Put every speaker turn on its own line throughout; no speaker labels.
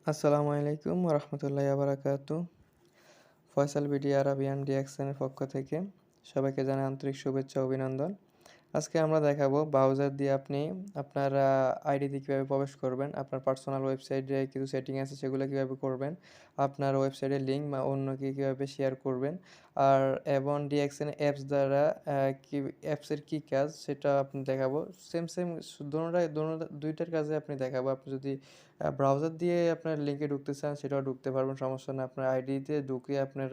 আসসালামু আলাইকুম রহমতুল্লাহি বারাকাতু। ফয়সাল বিডি আরাবিয়ান DXN এর পক্ষ থেকে সবাইকে জানাই আন্তরিক শুভেচ্ছা ও অভিনন্দন। আজকে আমরা দেখাবো ব্রাউজার দিয়ে আপনি আপনার আইডি দিয়ে কীভাবে প্রবেশ করবেন, আপনার পার্সোনাল ওয়েবসাইটে কিছু সেটিং আছে সেগুলো কীভাবে করবেন, আপনার ওয়েবসাইটের লিঙ্ক বা অন্যকে কীভাবে শেয়ার করবেন, আর এবং DXN অ্যাপস দ্বারা কি অ্যাপসের কী কাজ সেটা আপনি দেখাবো। সেম দুইটার কাজে আপনি দেখাবো। আপনি যদি ব্রাউজার দিয়ে আপনার লিঙ্কে ঢুকতে চান সেটাও ঢুকতে পারবেন, সমস্যা নেই। আপনার আইডিতে ঢুকে আপনার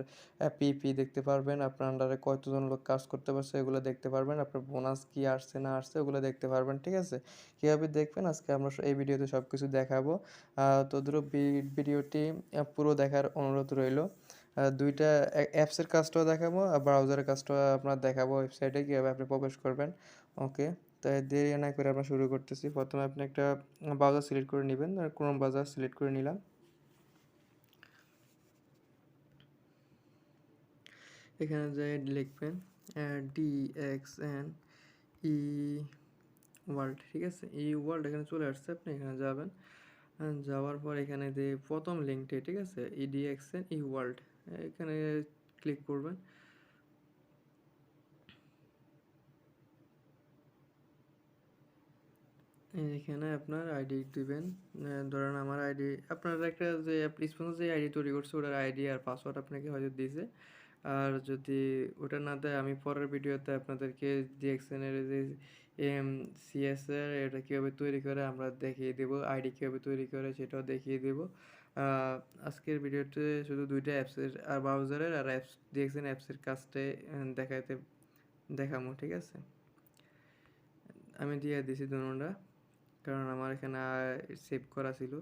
পিপি দেখতে পারবেন, আপনার আন্ডারে কতজন লোক কাজ করতে পারছে এগুলো দেখতে পারবেন, আপনার বোনাস কি আসছে না আসছে ওগুলো দেখতে পারবেন। ঠিক আছে, কীভাবে দেখবেন আজকে আমরা এই ভিডিওতে সব কিছু দেখাবো। তো দ্রুত ভিডিওটি পুরো দেখার অনুরোধ রইল। দুইটা অ্যাপসের কাজটাও দেখাবো আর ব্রাউজারের কাজটাও আপনার দেখাবো, ওয়েবসাইটে কীভাবে আপনি প্রবেশ করবেন। ওকে, তাই দেরি না করে আমরা শুরু করতেছি। প্রথমে আপনি একটা ব্রাউজার সিলেক্ট করে নেবেন, ক্রোম ব্রাউজার সিলেক্ট করে নিলাম। এখানে যাই লিখবেন DXN ই ওয়ার্ল্ড। ঠিক আছে, ই ওয়ার্ল্ড এখানে চলে আসছে, আপনি এখানে যাবেন। যাওয়ার পর এখানে যে প্রথম লিঙ্কটি, ঠিক আছে, DXN ই ওয়ার্ল্ড, এখানে ক্লিক করবেন। এখানে আপনার আইডি দিবেন। ধরেন আমার আইডি, আপনার একটা যে স্পন্সর যে আইডি তৈরি করছে ওটার আইডি আর পাসওয়ার্ড আপনাকে হয়তো দিয়েছে। আর যদি ওটা না দেয় আমি পরের ভিডিওতে আপনাদেরকে DXN এর যে সিএসআর এটা কীভাবে তৈরি করে আমরা দেখিয়ে দেবো, আইডি কীভাবে তৈরি করে সেটাও দেখিয়ে দেবো। আজকের ভিডিওতে শুধু দুইটা অ্যাপসের আর ব্রাউজারের আর অ্যাপস DXN অ্যাপসের কাজটাই দেখাবো। ঠিক আছে, আমি দিয়ে দিছি দুটোটা, কারণ আমার এখানে সেভ করা ছিল।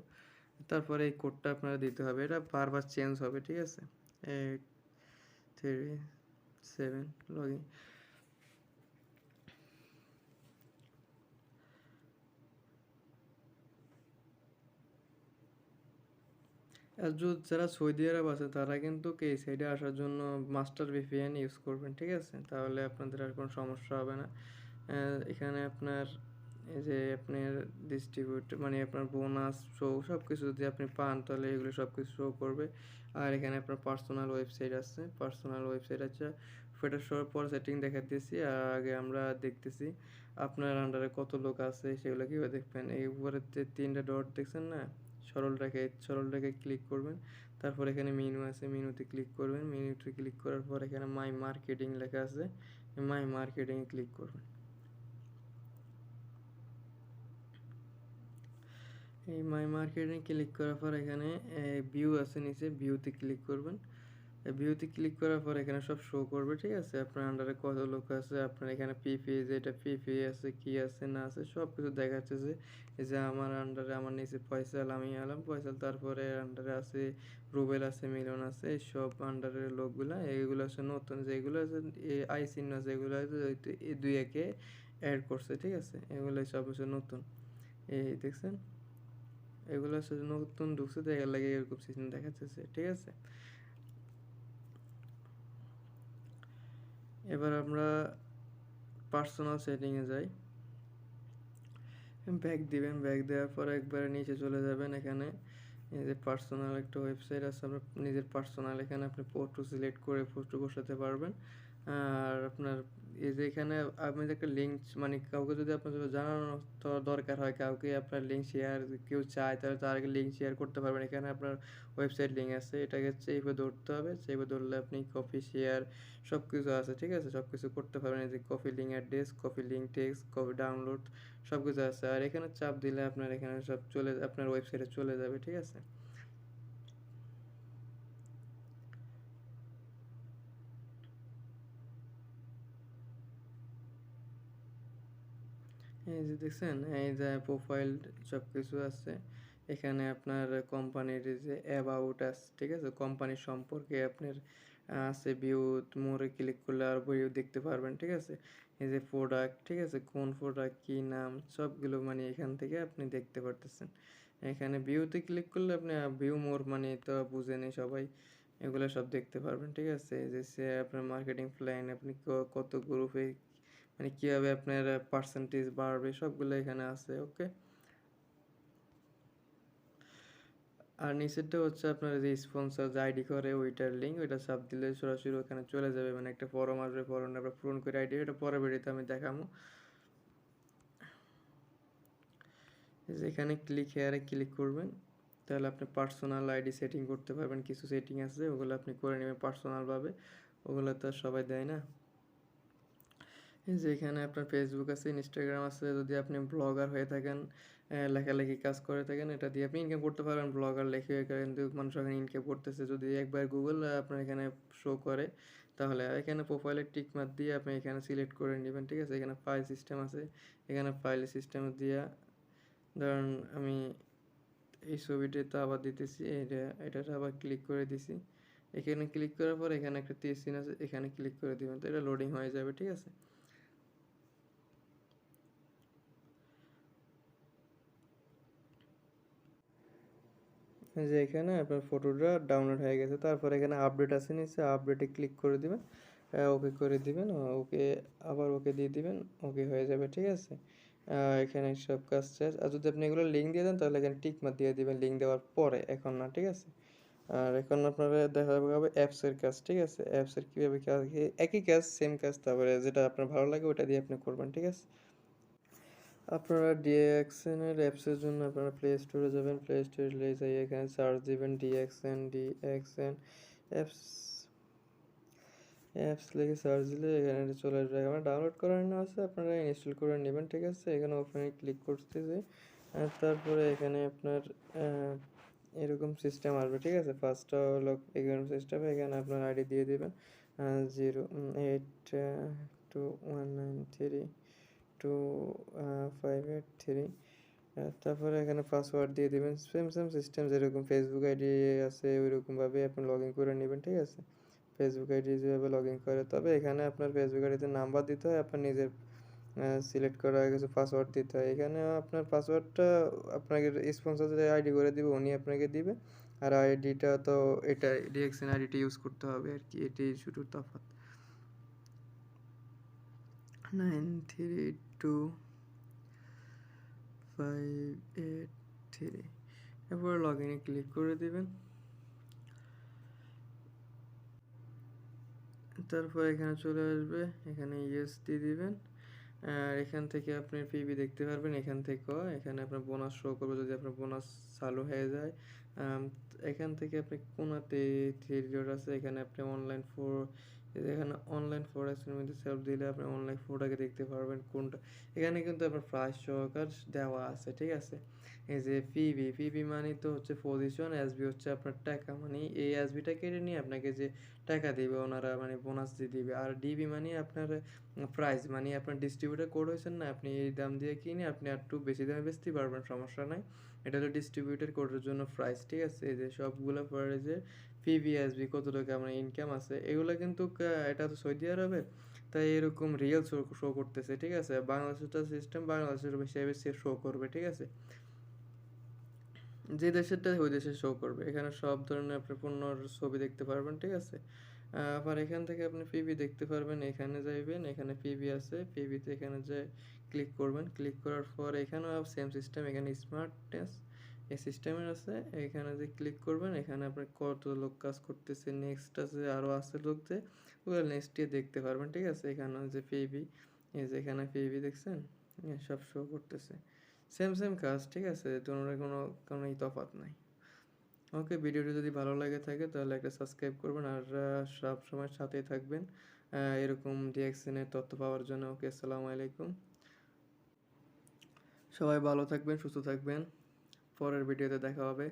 তারপরে এই কোডটা আপনারা দিতে হবে, এটা বারবার চেঞ্জ হবে। ঠিক আছে, 837 লগইন। আর যারা সৌদি আরব আছে তারা কিন্তু এই সাইডে আসার জন্য মাস্টার ভিপিএন ইউজ করবেন। ঠিক আছে, তাহলে আপনাদের আর কোনো সমস্যা হবে না। এখানে আপনার এই যে আপনার ডিস্ট্রিবিউট মানে আপনার বোনাস শো সব কিছু যদি আপনি পান তাহলে এগুলো সব কিছু শো করবে। আর এখানে আপনার পার্সোনাল ওয়েবসাইট আছে, সেটা শোর পর সেটিং দেখাতেছি। আর আগে আমরা দেখতেছি আপনার আন্ডারে কত লোক আছে সেগুলো কীভাবে দেখবেন। এই উপরে যে তিনটা ডট দেখছেন না, সরলটাকে ক্লিক করবেন। তারপর এখানে মেনু আছে, মেনুতে ক্লিক করবেন। মেনুতে ক্লিক করার পর এখানে মাই মার্কেটিং লেখা আছে, মাই মার্কেটিংয়ে ক্লিক করবেন। এই মাই মার্কেটিং ক্লিক করার পর এখানে ভিউ আছে, নিচে ভিউতে ক্লিক করবেন। ভিউতে ক্লিক করার পর এখানে সব শো করবে। ঠিক আছে, আপনার আন্ডারে কত লোক আছে, আপনার এখানে পিপি যেটা পিপি আছে কি আছে না আছে সব কিছু দেখাচ্ছে। যে এই যে আমার আন্ডারে আমার নিচে ফয়সাল, আমি আলাম ফয়সাল, তারপরে আন্ডারে আছে রুবেল আছে, মিলন আছে, এই সব আন্ডারের লোকগুলা। এইগুলো আছে নতুন, যেগুলো আছে আই চিহ্ন আছে এগুলো এই দুই একে অ্যাড করছে। ঠিক আছে, এগুলো সব হচ্ছে নতুন, এই দেখছেন এগুলো হচ্ছে নতুন ঢুকছে তো এর লাগে এরকম সিস্টেম দেখাচ্ছে। ঠিক আছে, এবার আমরা পার্সোনাল সেটিংয়ে যাই। ব্যাক দিবেন, ব্যাক দেওয়ার পর একবারে নিচে চলে যাবেন। এখানে এই যে পার্সোনাল একটা ওয়েবসাইট আছে, আপনার নিজের পার্সোনাল, এখানে আপনি ফটো সিলেক্ট করে ফটো বসাতে পারবেন। আর আপনার এই যে এখানে আপনি যে একটা লিঙ্ক মানে কাউকে যদি আপনার জানানো দরকার হয়, কাউকে আপনার লিঙ্ক শেয়ার কেউ চায় তাহলে তার আগে লিঙ্ক শেয়ার করতে পারবেন। এখানে আপনার ওয়েবসাইট লিঙ্ক আছে, এটাকে সেইভাবে ধরতে হবে। সেইভাবে ধরলে আপনি কপি শেয়ার সব কিছু আছে। ঠিক আছে, সব কিছু করতে পারবেন। এই যে copy link address, copy link text, copy download সব কিছু আছে। আর এখানে চাপ দিলে আপনার এখানে সব আপনার ওয়েবসাইটে চলে যাবে। ঠিক আছে, এই যে দেখছেন এই যে প্রোফাইল সব কিছু আছে। এখানে আপনার কোম্পানির যে অ্যাবাউট আছে, ঠিক আছে, কোম্পানির সম্পর্কে আপনার আছে। ভিউ মোরে ক্লিক করলে আর ভিউ দেখতে পারবেন। ঠিক আছে, এই যে প্রোডাক্ট, ঠিক আছে, কোন প্রোডাক্ট কী নাম সবগুলো মানে এখান থেকে আপনি দেখতে পারতেছেন। এখানে ভিউতে ক্লিক করলে আপনি ভিউ মোর মানে তো বুঝেনি সবাই, এগুলো সব দেখতে পারবেন। ঠিক আছে, এই যে আপনার মার্কেটিং প্ল্যান, আপনি কত গ্রুপে মানে কীভাবে আপনার পার্সেন্টেজ বাড়বে সবগুলো এখানে আছে। ওকে, আর নিচেরটা হচ্ছে আপনার যে স্পন্সর যে আইডি করে ওইটার লিঙ্ক, ওইটা চাপ দিলে সরাসরি ওখানে চলে যাবে, মানে একটা ফর্ম আসবে, ফর্মটা আমরা পূরণ করে আইডি, এটা পরের ভিডিওতে আমি দেখাবো। এখানে ক্লিক হেয়ারে ক্লিক করবেন, তাহলে আপনি পার্সোনাল আইডি সেটিং করতে পারবেন। কিছু সেটিং আছে ওগুলো আপনি করে নেবেন পার্সোনালভাবে, ওগুলো তো আর সবাই দেয় না। এই যে এখানে আপনার ফেসবুক আছে, ইনস্টাগ্রাম আছে, যদি আপনি ব্লগার হয়ে থাকেন, লেখালেখি কাজ করে থাকেন, এটা দিয়ে আপনি ইনকাম করতে পারবেন। ব্লগার লেখে কিন্তু মানুষ এখানে ইনকাম করতেছে। যদি একবার গুগল আপনার এখানে শো করে, তাহলে এখানে প্রোফাইলের টিক মার্ক দিয়ে আপনি এখানে সিলেক্ট করে নেবেন, ঠিক আছে। এখানে ফাইল সিস্টেম আছে, এখানে ফাইল সিস্টেম দিয়ে ধরুন আমি এই ছবিটা আবার দিতেছি, এটা আবার ক্লিক করে দিছি। এখানে ক্লিক করার পর এখানে একটা তীর চিহ্ন আছে, এখানে ক্লিক করে দিবেন, তো এটা লোডিং হয়ে যাবে, ঠিক আছে। যে এখানে আপনার ফটোটা ডাউনলোড হয়ে গেছে, তারপর এখানে আপডেট আছে নিচে, আপডেটে ক্লিক করে দিবেন, ওকে করে দিবেন, ওকে আবার ওকে দিয়ে দিবেন, ওকে হয়ে যাবে, ঠিক আছে। এখানে সব কাজ শেষ। আর যদি আপনি এগুলো লিঙ্ক দিয়ে দেন তাহলে এখানে টিক মার্ক দিয়ে দিবেন লিঙ্ক দেওয়ার পরে, এখন না, ঠিক আছে। আর এখন আপনারা দেখা হবে অ্যাপসের কাজ, ঠিক আছে। অ্যাপসের কীভাবে কাজ, একই কাজ, সেম কাজ, তারপরে যেটা আপনার ভালো লাগে ওটা দিয়ে আপনি করবেন, ঠিক আছে। আপনারা ডিএক্সএন এর অ্যাপসের জন্য আপনারা প্লে স্টোরে যাবেন, প্লে স্টোরে যাই এখানে সার্চ দিবেন ডিএক্সএন অ্যাপস, অ্যাপস লিখে সার্চ দিলে এখানে চলে আসবে। আমার ডাউনলোড করার না আছে, আপনারা ইনস্টল করে নেবেন, ঠিক আছে। এখানে ওপেনে ক্লিক করতেছে, তারপরে এখানে আপনার এরকম সিস্টেম আসবে, ঠিক আছে। ফার্স্টটা হলো এরকম সিস্টেম, এখানে আপনার আইডি দিয়ে দেবেন 0821932 583, তারপরে এখানে পাসওয়ার্ড দিয়ে দেবেন, সেম সিস্টেম যেরকম ফেসবুক আইডি আছে ওইরকমভাবে আপনি লগ ইন করে নেবেন, ঠিক আছে। ফেসবুক আইডি যেভাবে লগ ইন করে, তবে এখানে আপনার ফেসবুক আইডিতে নাম্বার দিতে হয়, আপনার নিজের সিলেক্ট করা কিছু পাসওয়ার্ড দিতে হয়। এখানে আপনার পাসওয়ার্ডটা আপনাকে স্পন্সর যে আইডি করে দিবে উনি আপনাকে দিবে, আর আইডিটা তো এটা ডিএক্সএন আইডিটা ইউজ করতে হবে আর কি, এটাই শুধু তফাৎ। 932583, এরপর লগ ইনে ক্লিক করে দিবেন, তারপর এখানে চলে আসবে, এখানে ইয়েস দিয়ে দিবেন। আর এখান থেকে আপনি পিবি দেখতে পারবেন, এখান থেকেও এখানে আপনার বোনাস শো করবে যদি আপনার বোনাস চালু হয়ে যায়। এখান থেকে আপনি কোনাতে 3 ডট আছে, এখানে আপনি অনলাইন ফোর, এখানে অনলাইন ফোরেক্সের মধ্যে সেলফ দিলে আপনি অনলাইন ফোরটাকে দেখতে পারবেন কোনটা। এখানে কিন্তু আপনার প্রাইস সহকার দেওয়া আছে, ঠিক আছে। এই যে পিবি মানে তো হচ্ছে পজিশন, এসবি হচ্ছে আপনার টাকা, মানে এই এসবিটা কেটে নিয়ে আপনাকে যে টাকা দিবে ওনারা, মানে বোনাস দিয়ে দিবে। আর ডিবি মানে আপনার প্রাইস, মানে আপনার ডিস্ট্রিবিউটার কোড হয়েছেন না, আপনি এই দাম দিয়ে কিনে আপনি একটু বেশি দামে বেচতে পারবেন, সমস্যা নাই। এটা হলো ডিস্ট্রিবিউটার কোডের জন্য প্রাইস, ঠিক আছে। এই যে সবগুলো পরে যে পিবিএসবি কত টাকা মানে ইনকাম আছে, এগুলো কিন্তু এটা তো সৌদি আরবে, তাই এরকম রিয়েল শো করতেছে, ঠিক আছে। বাংলাদেশের সিস্টেম বাংলাদেশের হিসেবে শো করবে, ঠিক আছে। যে দেশেরটা ওই দেশে শো করবে। এখানে সব ধরনের আপনি পণ্যর ছবি দেখতে পারবেন, ঠিক আছে। আবার এখান থেকে আপনি পিবি দেখতে পারবেন, এখানে যাইবেন, এখানে পিবি আছে, পিবিতে এখানে যে ক্লিক করবেন, ক্লিক করার পর এখানেও সেম সিস্টেম, এখানে স্মার্টনেস এই সিস্টেমের আছে, এখানে যে ক্লিক করবেন, এখানে আপনি কত লোক কাজ করতেছে, নেক্সট আছে, আরও আছে লোক যে ওগুলো নেক্সট দিয়ে দেখতে পারবেন, ঠিক আছে। এখানে যে পিবি, এই যে এখানে পিবি দেখছেন, সব শো করতেছে, সেম কাজ, ঠিক আছে। তোমরা কোনো তফাৎ নাই। ওকে, ভিডিওটি যদি ভালো লাগে থাকে তাহলে একটা সাবস্ক্রাইব করবেন, আর সব সময় সাথেই থাকবেন এরকম ডিএক্সএন এর তথ্য পাওয়ার জন্য। ওকে, আসসালামু আলাইকুম, সবাই ভালো থাকবেন, সুস্থ থাকবেন, পরের ভিডিওতে দেখা হবে।